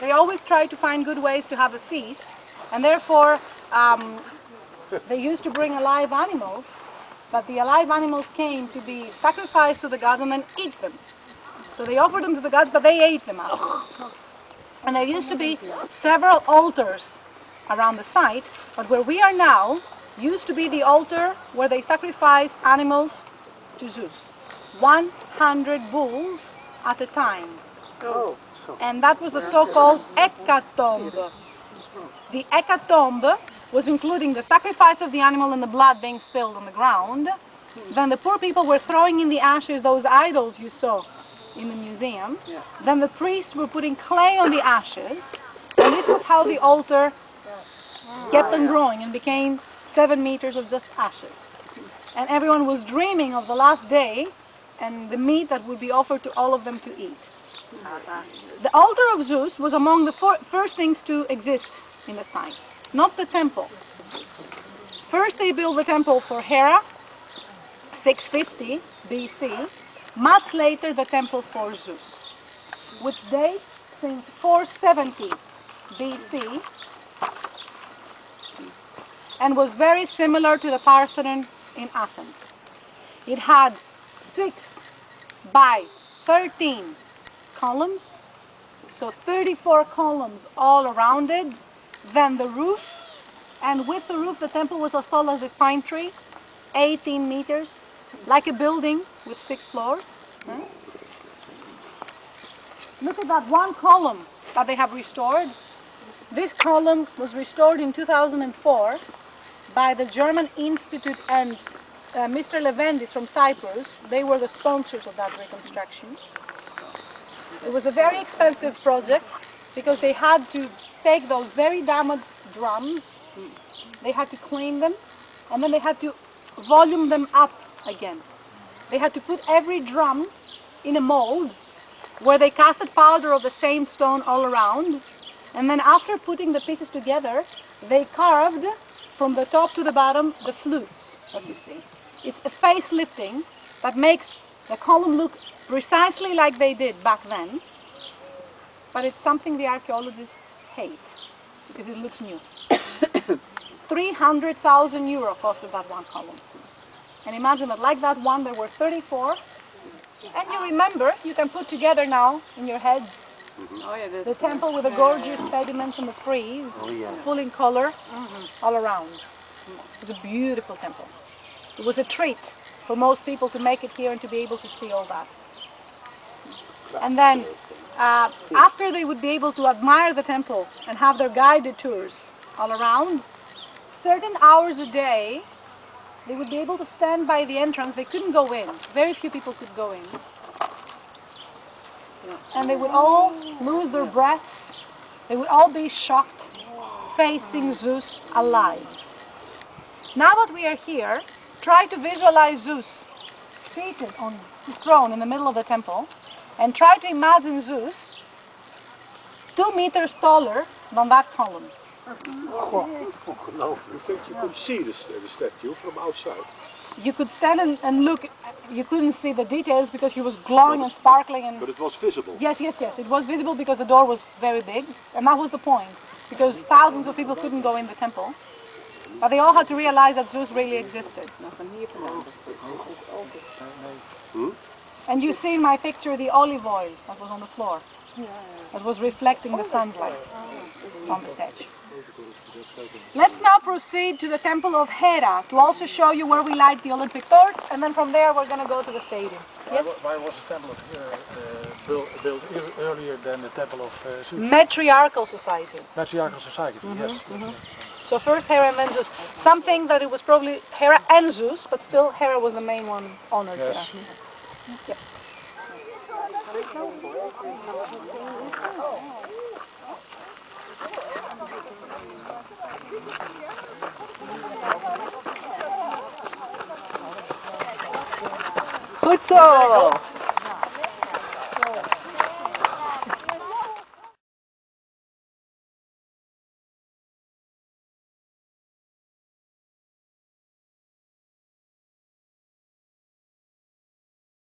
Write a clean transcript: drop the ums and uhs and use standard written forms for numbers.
they always tried to find good ways to have a feast, and therefore they used to bring alive animals, but the alive animals came to be sacrificed to the gods and then eat them. So they offered them to the gods, but they ate them afterwards. And there used to be several altars around the site, but where we are now used to be the altar where they sacrificed animals to Zeus. 100 bulls at a time. Oh. And that was the so-called hecatomb. The hecatomb was including the sacrifice of the animal and the blood being spilled on the ground. Then the poor people were throwing in the ashes those idols you saw in the museum. Then the priests were putting clay on the ashes, and this was how the altar kept on growing and became 7 meters of just ashes. And everyone was dreaming of the last day and the meat that would be offered to all of them to eat. The altar of Zeus was among the first things to exist in the site, not the temple of Zeus. First they built the temple for Hera, 650 BC, much later the temple for Zeus, with dates since 470 BC, and was very similar to the Parthenon in Athens. It had 6 by 13 columns, so 34 columns all around it, then the roof, and with the roof the temple was as tall as this pine tree, 18 meters, like a building with 6 floors. Right? Look at that one column that they have restored. This column was restored in 2004 by the German Institute and Mr. Levendis from Cyprus. They were the sponsors of that reconstruction. It was a very expensive project because they had to take those very damaged drums, they had to clean them, and then they had to volume them up again. They had to put every drum in a mold where they casted powder of the same stone all around, and then after putting the pieces together, they carved from the top to the bottom the flutes that you see. It's a facelifting that makes the column look precisely like they did back then, but it's something the archaeologists hate because it looks new. 300,000 euro costed that one column. And imagine that like that one there were 34, and you remember, you can put together now in your heads the temple with the gorgeous pediments and the frieze, full in color, all around. It was a beautiful temple. It was a treat for most people to make it here and to be able to see all that. And then, after they would be able to admire the temple and have their guided tours all around, certain hours a day, they would be able to stand by the entrance. They couldn't go in. Very few people could go in. And they would all lose their breaths. They would all be shocked, facing Zeus alive. Now that we are here, try to visualize Zeus seated on his throne in the middle of the temple, and try to imagine Zeus 2 meters taller than that column. You think you could see the statue from outside? You could stand and look. You couldn't see the details because he was glowing and sparkling. But it was visible. Yes, yes, yes. It was visible because the door was very big, and that was the point. Because thousands of people couldn't go in the temple, but they all had to realize that Zeus really existed. And you see in my picture the olive oil that was on the floor. That was reflecting the sun's light on the stage. Let's now proceed to the Temple of Hera to also show you where we light the Olympic torch, and then from there we're going to go to the stadium. Yes? Why was the Temple of Hera built earlier than the Temple of Zeus? Matriarchal society. Matriarchal society, yes. So first Hera and then Zeus. Something that it was probably Hera and Zeus, but still Hera was the main one honored. Yes. Yep. Goed zo!